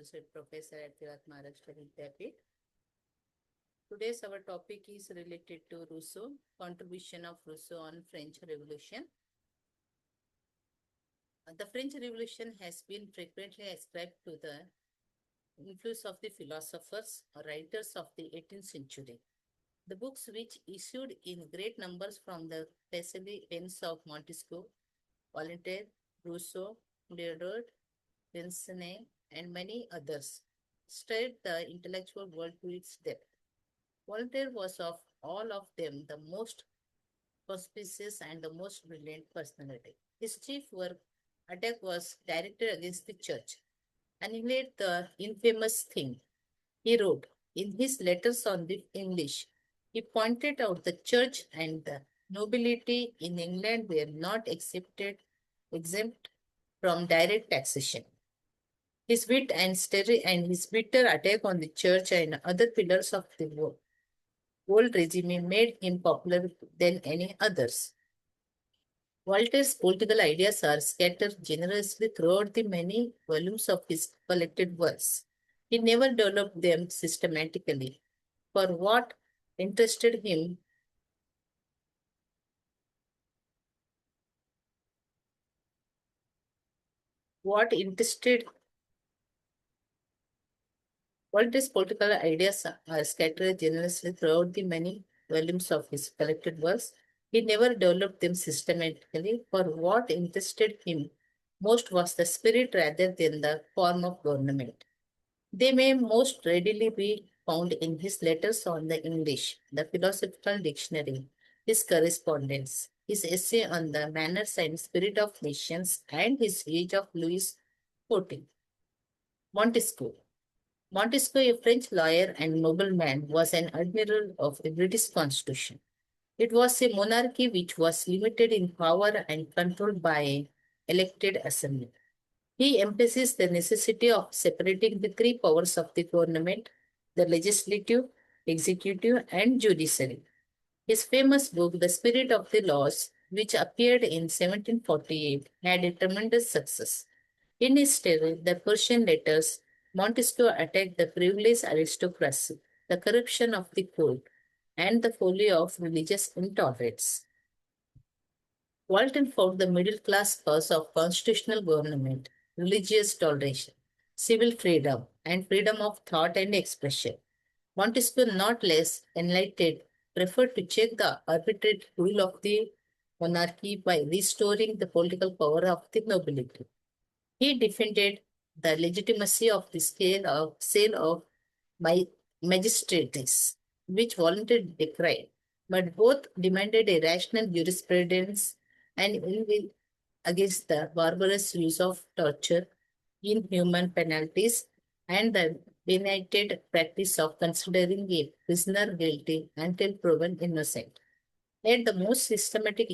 Associate Professor at Virat Maharashtra Vidyapith. Today's our topic is related to Rousseau, contribution of Rousseau on French Revolution. The French Revolution has been frequently ascribed to the influence of the philosophers or writers of the 18th century. The books which issued in great numbers from the pens of Montesquieu, Voltaire, Rousseau, Diderot, Vincennes, and many others stirred the intellectual world to its depth. Voltaire was of all of them the most conspicuous and the most brilliant personality. His chief work, Attack, was directed against the church. Annihilate the infamous thing, he wrote in his letters on the English. He pointed out the church and the nobility in England were not exempt from direct taxation. His wit and his bitter attack on the church and other pillars of the old regime made him popular than any others. Voltaire's political ideas are scattered generously throughout the many volumes of his collected works. He never developed them systematically. For what interested him what interested Voltaire's political ideas are scattered generously throughout the many volumes of his collected works. He never developed them systematically, for what interested him most was the spirit rather than the form of government. They may most readily be found in his letters on the English, the philosophical dictionary, his correspondence, his essay on the manners and spirit of nations, and his age of Louis XIV. Montesquieu. Montesquieu, a French lawyer and nobleman, was an admiral of the British Constitution. It was a monarchy which was limited in power and controlled by an elected assembly. He emphasized the necessity of separating the three powers of the government, the legislative, executive, and judiciary. His famous book, The Spirit of the Laws, which appeared in 1748, had a tremendous success. In his study, The Persian Letters, Montesquieu attacked the privileged aristocracy, the corruption of the court, and the folly of religious intolerance. Walton found the middle class cause of constitutional government, religious toleration, civil freedom, and freedom of thought and expression. Montesquieu, not less enlightened, preferred to check the arbitrary rule of the monarchy by restoring the political power of the nobility. He defended the legitimacy of the sale of magistrates, which voluntarily decried, but both demanded a rational jurisprudence and will against the barbarous use of torture, inhuman penalties, and the benighted practice of considering a prisoner guilty until proven innocent. Yet the most systematic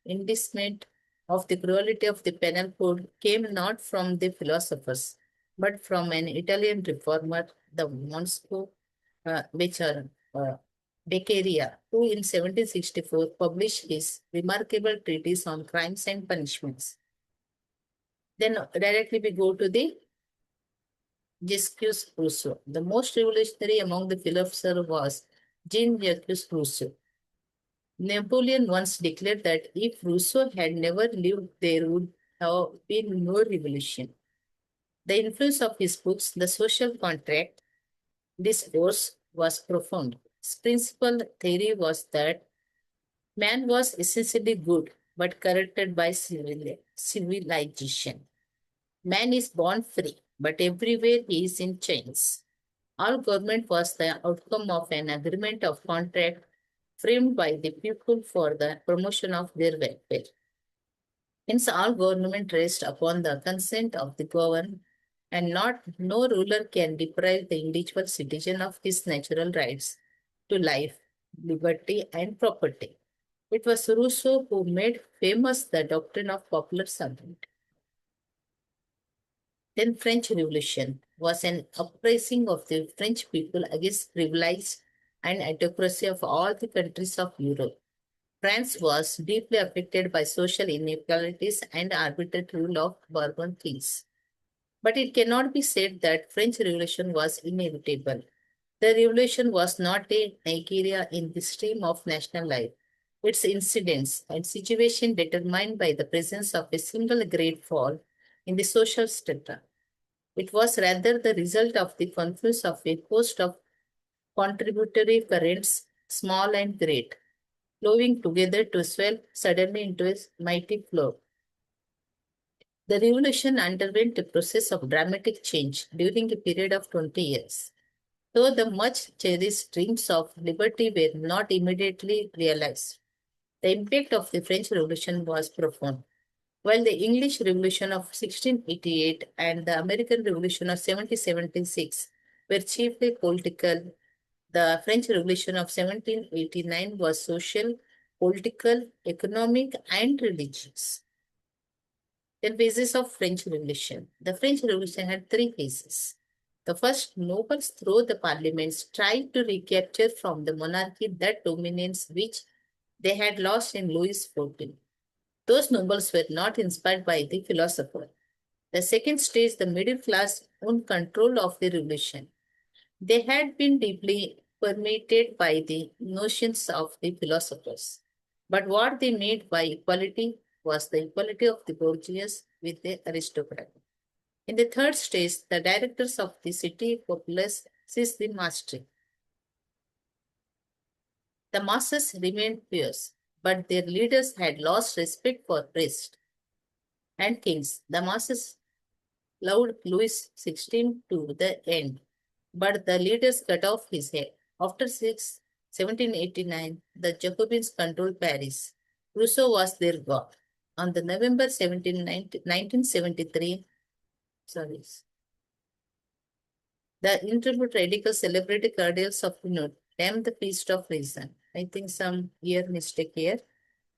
indictment of the cruelty of the penal code came not from the philosophers, but from an Italian reformer, the Monsco, which are Beccaria, who in 1764 published his remarkable treatise on crimes and punishments. Then directly we go to the Jacques Rousseau. The most revolutionary among the philosophers was Jean-Jacques Rousseau. Napoleon once declared that if Rousseau had never lived, there would have been no revolution. The influence of his books, The Social Contract, Discourse, was profound. His principal theory was that man was essentially good but corrupted by civilization. Man is born free, but everywhere he is in chains. All government was the outcome of an agreement of contract framed by the people for the promotion of their welfare. Hence, all government rests upon the consent of the governed, and no ruler can deprive the individual citizen of his natural rights to life, liberty, and property. It was Rousseau who made famous the doctrine of popular sovereignty. Then French Revolution was an uprising of the French people against privilege and autocracy of all the countries of Europe. France was deeply affected by social inequalities and arbitrary rule of Bourbon kings. But it cannot be said that French Revolution was inevitable. The revolution was not a Nigeria in the stream of national life. Its incidents and situation determined by the presence of a single great fall in the social strata. It was rather the result of the confluence of a host of contributory currents, small and great, flowing together to swell suddenly into a mighty flow. The revolution underwent a process of dramatic change during a period of 20 years. Though the much cherished dreams of liberty were not immediately realized, the impact of the French Revolution was profound. While the English Revolution of 1688 and the American Revolution of 1776 were chiefly political, the French Revolution of 1789 was social, political, economic, and religious. Then phases of French Revolution. The French Revolution had three phases. The first, nobles through the parliaments tried to recapture from the monarchy that dominance which they had lost in Louis XIV. Those nobles were not inspired by the philosopher. The second stage, the middle class owned control of the revolution. They had been deeply permeated by the notions of the philosophers. But what they made by equality was the equality of the bourgeois with the aristocrat. In the third stage, the directors of the city populace seized the mastery. The masses remained fierce, but their leaders had lost respect for priests and kings. The masses loved Louis XVI to the end, but the leaders cut off his head. After 1789, the Jacobins controlled Paris. Rousseau was their god. On the November 17, 1973, sorry, the interpret radical celebrated Cardinals of Notre Dame, the Feast of Reason. I think some year mistake here.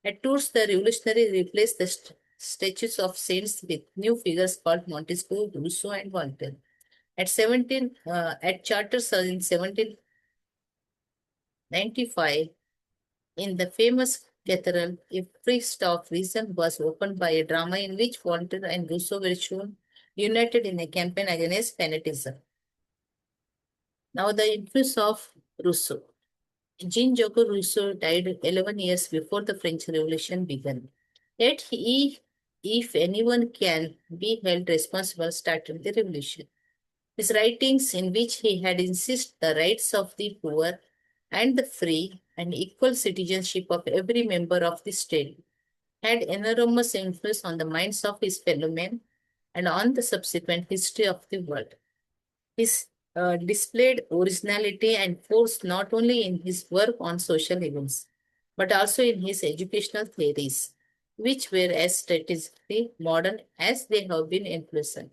At Tours, the revolutionary replaced the statues of saints with new figures called Montesquieu, Rousseau, and Voltaire. At Chartres in 1795, in the famous cathedral, a feast of reason was opened by a drama in which Voltaire and Rousseau were shown united in a campaign against fanaticism. Now, the influence of Rousseau. Jean-Jacques Rousseau died 11 years before the French Revolution began. Yet he, if anyone can be held responsible, started the revolution. His writings, in which he had insisted the rights of the poor and the free and equal citizenship of every member of the state, had enormous influence on the minds of his fellow men and on the subsequent history of the world. His displayed originality and force not only in his work on social events, but also in his educational theories, which were as strategically modern as they have been influential.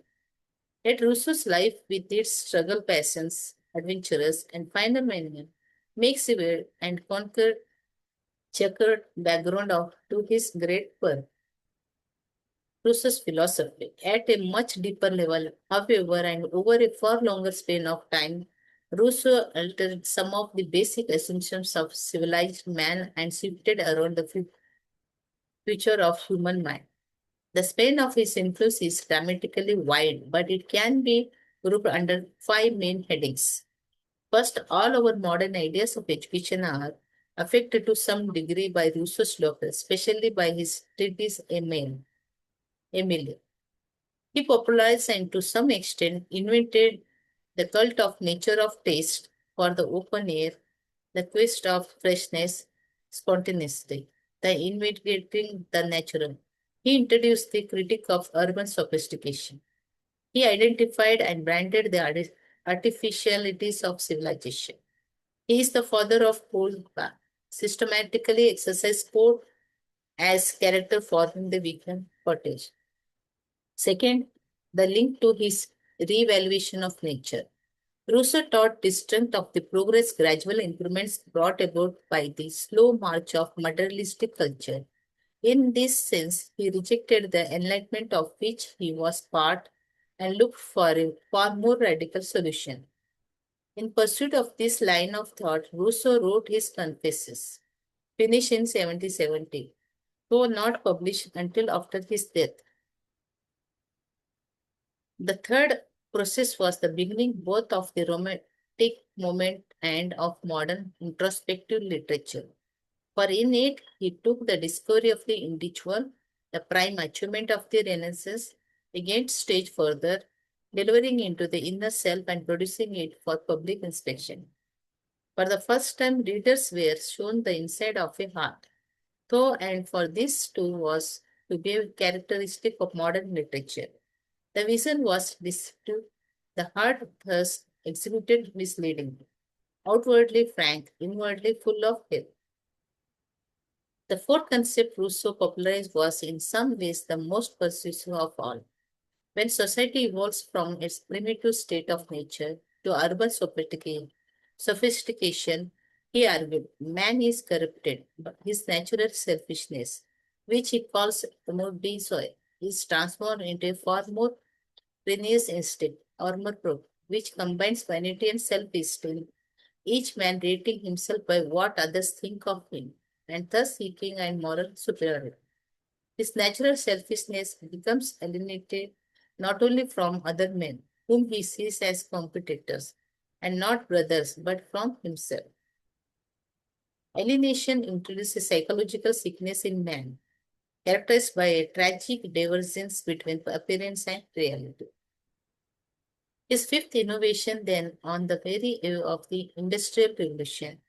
Yet Rousseau's life, with its struggle passions, adventurous, and final mania, makes a weird and conquered checkered background of to his great work. Rousseau's philosophy at a much deeper level, however, and over a far longer span of time, Rousseau altered some of the basic assumptions of civilized man and shifted around the future of human mind. The span of his influence is dramatically wide, but it can be grouped under five main headings. First, all our modern ideas of education are affected to some degree by Rousseau's work, especially by his treatise Emile. He popularized and to some extent invented the cult of nature of taste for the open air, the quest of freshness, spontaneity, the investigating the natural. He introduced the critique of urban sophistication. He identified and branded the artificialities of civilization. He is the father of cold bath, systematically exercised sport as character forming the weekend cottage. Second, the link to his re-evaluation of nature. Rousseau taught the strength of the progress gradual improvements brought about by the slow march of materialistic culture. In this sense, he rejected the enlightenment of which he was part and looked for a far more radical solution. In pursuit of this line of thought, Rousseau wrote his Confessions, finished in 1770, though not published until after his death. The third process was the beginning both of the romantic movement and of modern introspective literature. For in it, he took the discovery of the individual, the prime achievement of the Renaissance, again stage further, delivering into the inner self and producing it for public inspection. For the first time, readers were shown the inside of a heart. Though, and for this too was to be a characteristic of modern literature. The vision was deceptive, the heart thus exhibited misleading, outwardly frank, inwardly full of hate. The fourth concept Rousseau popularized was in some ways the most persuasive of all. When society evolves from its primitive state of nature to urban sophistication, he argued, man is corrupted, but his natural selfishness, which he calls amorbisoy, is transformed into a far more pernicious instinct, armor-proof, which combines vanity and self-esteem, each man rating himself by what others think of him, and thus seeking and moral superiority. His natural selfishness becomes alienated not only from other men, whom he sees as competitors, and not brothers, but from himself. Alienation introduces psychological sickness in man, characterized by a tragic divergence between appearance and reality. His fifth innovation, then, on the very eve of the Industrial Revolution,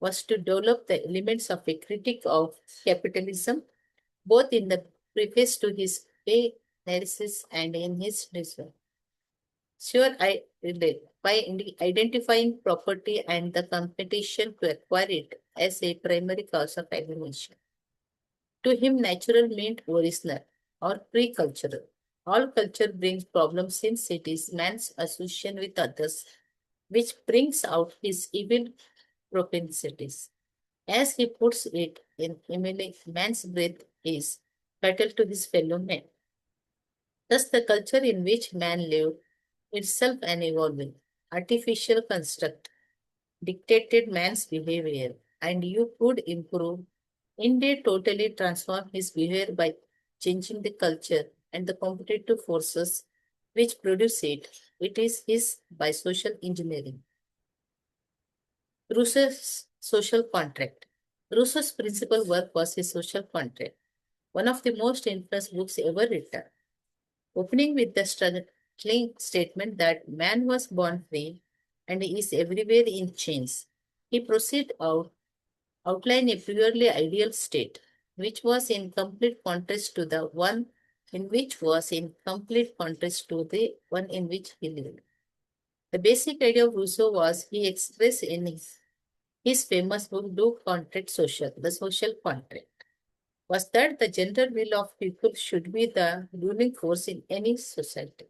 was to develop the elements of a critique of capitalism, both in the preface to his pay analysis and in his discussion. Sure, I relate by identifying property and the competition to acquire it as a primary cause of alienation. To him, natural meant original or pre-cultural. All culture brings problems since it is man's association with others, which brings out his evil propensities. As he puts it in Emily, man's breath is fatal to his fellow men. Thus, the culture in which man lived, itself an evolving, artificial construct, dictated man's behavior, and you could improve, indeed totally transform his behavior by changing the culture and the competitive forces which produce it. It is his by social engineering. Rousseau's social contract. Rousseau's principal work was his social contract, one of the most infamous books ever written, opening with the startling statement that man was born free and is everywhere in chains. He proceeded out outline a purely ideal state, which was in complete contrast to the one in which was in complete contrast to the one in which he lived. The basic idea of Rousseau was he expressed in his famous book Do Contract Social, the social contract, was that the general will of people should be the ruling force in any society.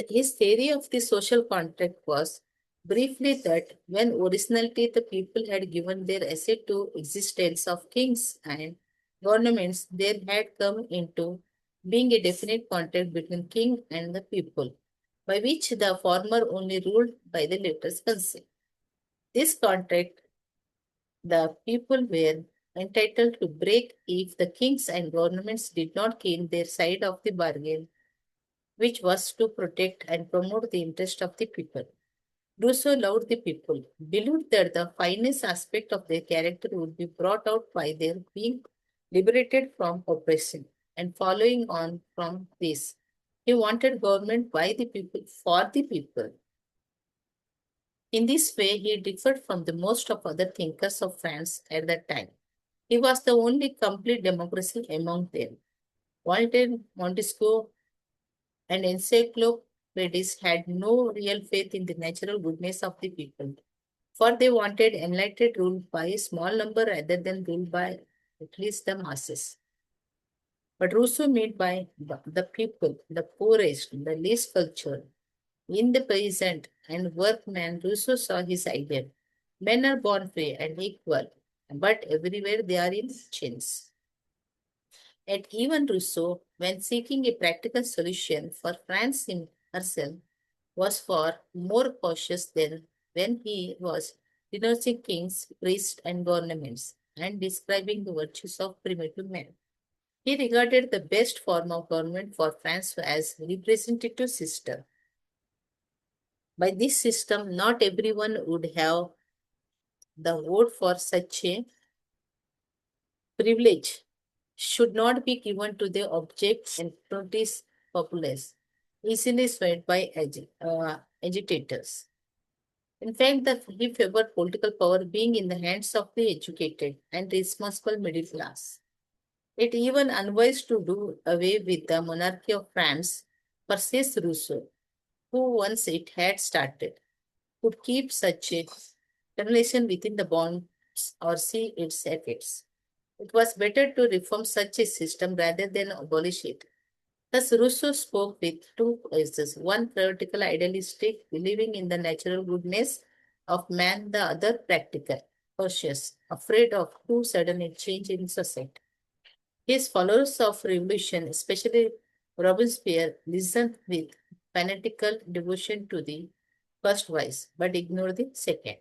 His theory of the social contract was briefly that when originally the people had given their assent to existence of kings and governments, there had come into being a definite contract between king and the people, by which the former only ruled by the latter's consent. This contract the people were entitled to break if the kings and governments did not gain their side of the bargain, which was to protect and promote the interest of the people. Rousseau loved the people, believed that the finest aspect of their character would be brought out by their being liberated from oppression. And following on from this, he wanted government by the people for the people. In this way, he differed from the most of other thinkers of France at that time. He was the only complete democracy among them. Voltaire, Montesquieu, and encyclopedists had no real faith in the natural goodness of the people, for they wanted enlightened rule by a small number rather than rule by at least the masses. But Rousseau made by the people, the poorest, the least cultured, in the peasant and workman, Rousseau saw his ideal. Men are born free and equal, but everywhere they are in chains. Yet even Rousseau, when seeking a practical solution for France in herself, was far more cautious than when he was denouncing kings, priests, and governments and describing the virtues of primitive men. He regarded the best form of government for France as representative system. By this system, not everyone would have the vote for such a privilege should not be given to the object and notice populace, easily swayed by agitators. In fact, he favored political power being in the hands of the educated and responsible middle class. It even unwise to do away with the monarchy of France, persays Rousseau, who once it had started, could keep such a relation within the bonds or see its effects. It was better to reform such a system rather than abolish it. Thus, Rousseau spoke with two voices, one theoretical idealistic, believing in the natural goodness of man, the other practical, cautious, afraid of too sudden a change in society. His followers of revolution, especially Robespierre, listened with fanatical devotion to the first voice, but ignored the second.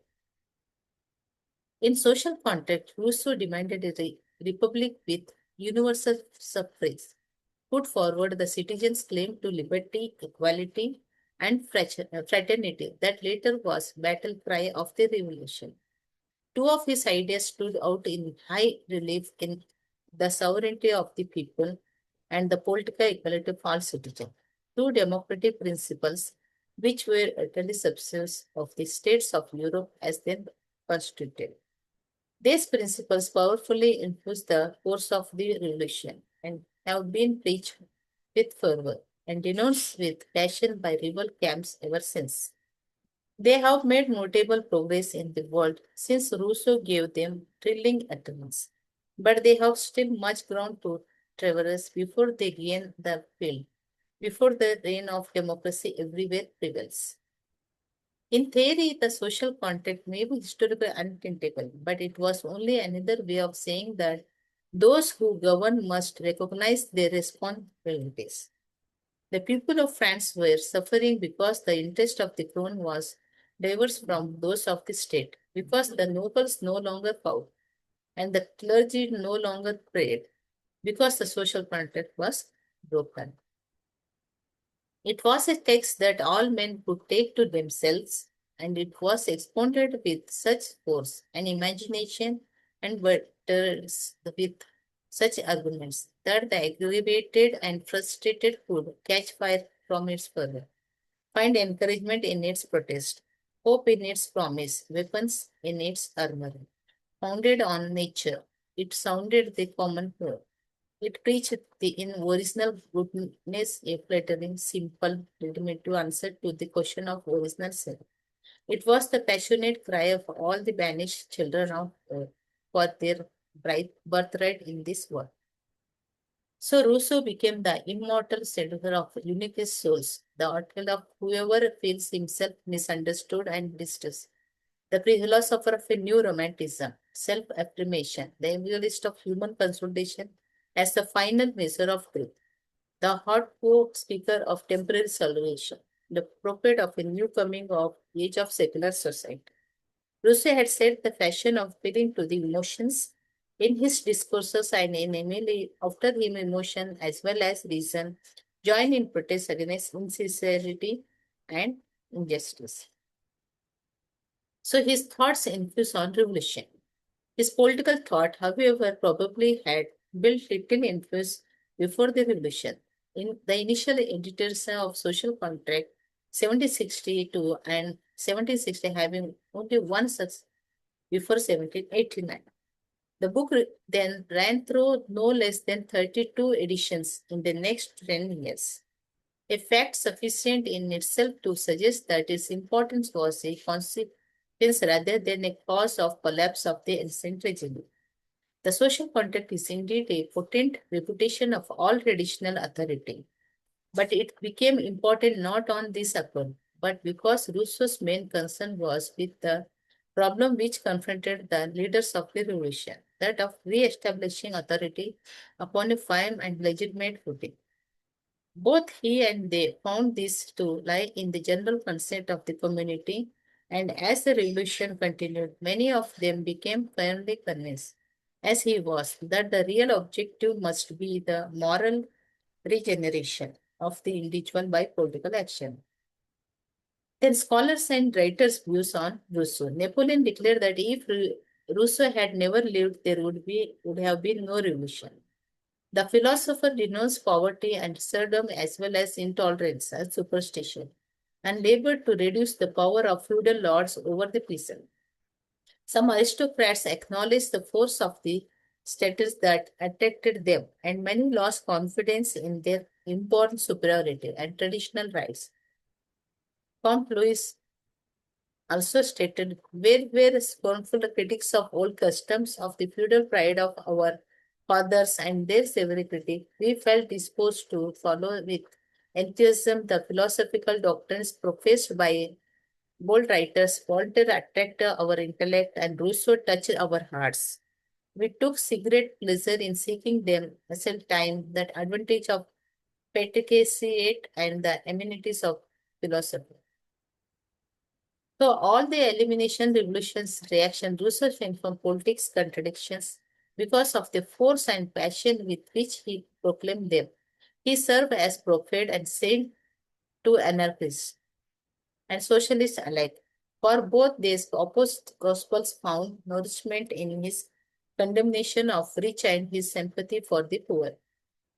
In social context, Rousseau demanded a republic with universal suffrage, put forward the citizens' claim to liberty, equality, and fraternity that later was battle cry of the revolution. Two of his ideas stood out in high relief in the sovereignty of the people and the political equality of all citizens. Two democratic principles which were utterly substance of the states of Europe as then constituted. These principles powerfully influenced the course of the revolution and have been preached with fervor and denounced with passion by rival camps ever since. They have made notable progress in the world since Rousseau gave them thrilling utterance, but they have still much ground to traverse before they gain the field, before the reign of democracy everywhere prevails. In theory, the social contract may be historically unthinkable, but it was only another way of saying that those who govern must recognize their responsibilities. The people of France were suffering because the interest of the crown was diverse from those of the state, because the nobles no longer fought and the clergy no longer prayed, because the social contract was broken. It was a text that all men could take to themselves, and it was expounded with such force and imagination and words with such arguments that the aggravated and frustrated could catch fire from its fervor, find encouragement in its protest, hope in its promise, weapons in its armor. Founded on nature, it sounded the common word. It preached the in original goodness, a flattering, simple, primitive answer to the question of original sin. It was the passionate cry of all the banished children of earth for their bright birthright in this world. So Rousseau became the immortal center of unique souls, the oracle of whoever feels himself misunderstood and distressed, the philosopher of a new romanticism, self-affirmation, the evangelist of human consolidation as the final measure of truth, the hot speaker of temporary salvation, the prophet of a new coming of age of secular society. Rousseau had set the fashion of appealing to the emotions in his discourses and in Emily, after him emotion as well as reason join in protest against insincerity and injustice. So his thoughts infuse on revolution. His political thought, however, probably had built little influence before the revolution. In the initial editors of Social Contract, 1762 and 1760 having only one success before 1789. The book then ran through no less than 32 editions in the next 10 years, a fact sufficient in itself to suggest that its importance was a consequence rather than a cause of collapse of the ancient regime. The social contract is indeed a potent reputation of all traditional authority, but it became important not on this account, but because Rousseau's main concern was with the problem which confronted the leaders of the revolution, that of re-establishing authority upon a firm and legitimate footing. Both he and they found this to lie in the general consent of the community, and as the revolution continued, many of them became firmly convinced as he was, that the real objective must be the moral regeneration of the individual by political action. Then scholars and writers' views on Rousseau. Napoleon declared that if Rousseau had never lived, there would have been no revolution. The philosopher denounced poverty and serfdom as well as intolerance and superstition, and labored to reduce the power of feudal lords over the peasant. Some aristocrats acknowledged the force of the status that attracted them, and many lost confidence in their inborn superiority and traditional rights. Comte Louis also stated, "We were scornful critics of old customs, of the feudal pride of our fathers and their severity. We felt disposed to follow with enthusiasm the philosophical doctrines professed by bold writers. Voltaire attracted our intellect and Rousseau touched our hearts. We took secret pleasure in seeking them at the time that advantage of patriarchate and the amenities of philosophy." So all the elimination revolutions reaction Rousseau came from politics contradictions because of the force and passion with which he proclaimed them. He served as prophet and saint to anarchists and socialists alike. For both these opposite gospels found nourishment in his condemnation of rich and his sympathy for the poor.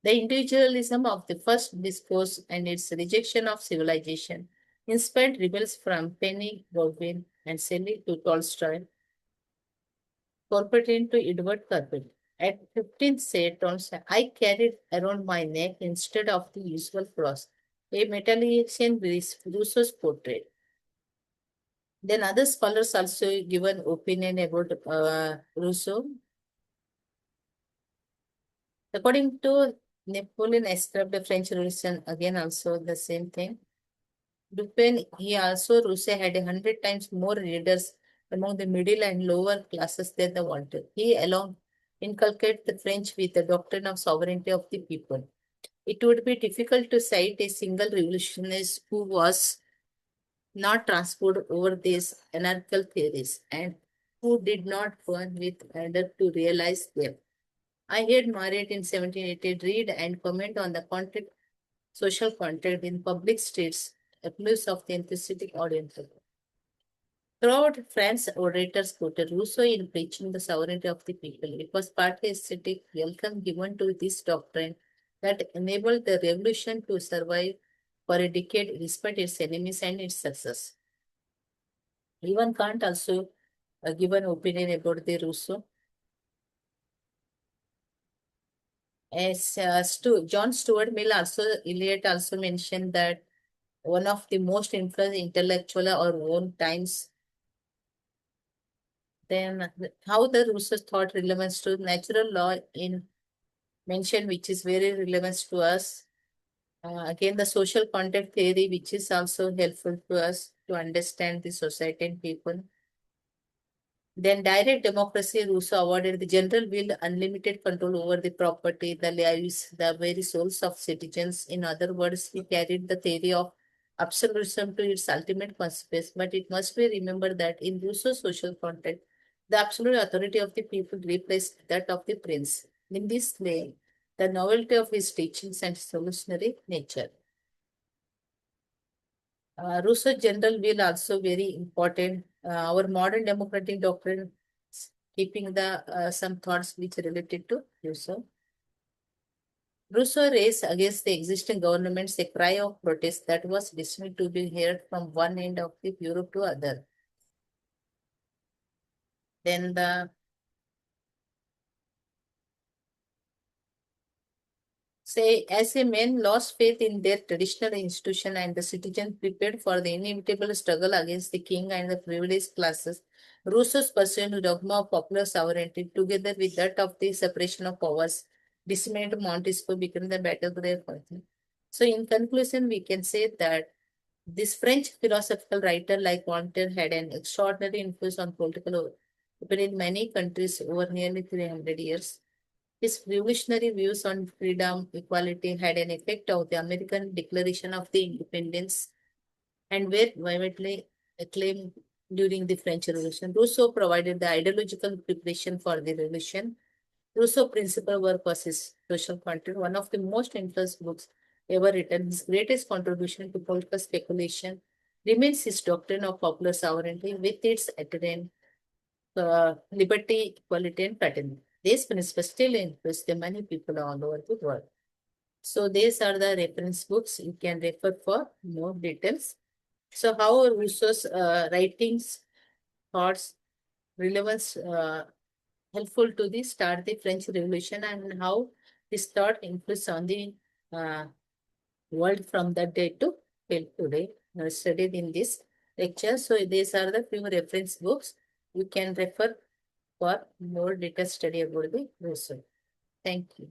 The individualism of the first discourse and its rejection of civilization inspired rebels from Penny Godwin and Shelley to Tolstoy, Corporation to Edward Carpet. At 15, said Tolstoy, I carried around my neck instead of the usual cross, a metallician Rousseau's portrait. Then other scholars also given opinion about Rousseau. According to Napoleon described the French Revolution, again also the same thing. Dupin, he also Rousseau had 100 times more readers among the middle and lower classes than the Voltaire. He alone inculcated the French with the doctrine of sovereignty of the people. It would be difficult to cite a single revolutionist who was not transported over these anarchical theories and who did not burn with ardor to realize them. I heard Marriott in 1780 read and comment on the social contract in public streets, abuse of the enthusiastic audience. Throughout France, orators quoted Rousseau in preaching the sovereignty of the people. It was partly aesthetic welcome given to this doctrine that enabled the revolution to survive for a decade despite its enemies and its success. Even Kant also given opinion about the Rousseau. As John Stuart Mill also, Eliot also mentioned that one of the most influential intellectual of our own times. Then how the Rousseau's thought relevance to natural law in mention, which is very relevant to us. Again, the social contact theory, which is also helpful to us to understand the society and people. Then direct democracy, Rousseau awarded the general will unlimited control over the property, the lives, the very souls of citizens. In other words, he carried the theory of absolutism to its ultimate consequence. But it must be remembered that in Rousseau's social context, the absolute authority of the people replaced that of the prince. In this way, the novelty of his teachings and solutionary nature. Rousseau general will also very important. Our modern democratic doctrine, keeping the some thoughts which are related to Rousseau. Rousseau raised against the existing governments a cry of protest that was destined to be heard from one end of the Europe to other. Then the say, as a men lost faith in their traditional institution and the citizens prepared for the inevitable struggle against the king and the privileged classes, Rousseau's pursued the dogma of popular sovereignty together with that of the separation of powers, disseminated Montesquieu became the battleground for them. So in conclusion, we can say that this French philosophical writer like Voltaire had an extraordinary influence on political opinion in many countries over nearly 300 years. His revolutionary views on freedom, equality had an effect of the American Declaration of the Independence and were vividly acclaimed during the French Revolution. Rousseau provided the ideological preparation for the revolution, Rousseau principal work was his social content, one of the most influential books ever written. His greatest contribution to political speculation remains his doctrine of popular sovereignty with its adherent liberty, equality, and fraternity. These principles still influence the many people all over the world. So these are the reference books you can refer for more details. So how Rousseau's writings, thoughts, relevance helpful to the start the French Revolution and how this thought influence on the uh, world from that day to till today studied in this lecture. So these are the few reference books you can refer for more detailed study about the Rousseau. Thank you.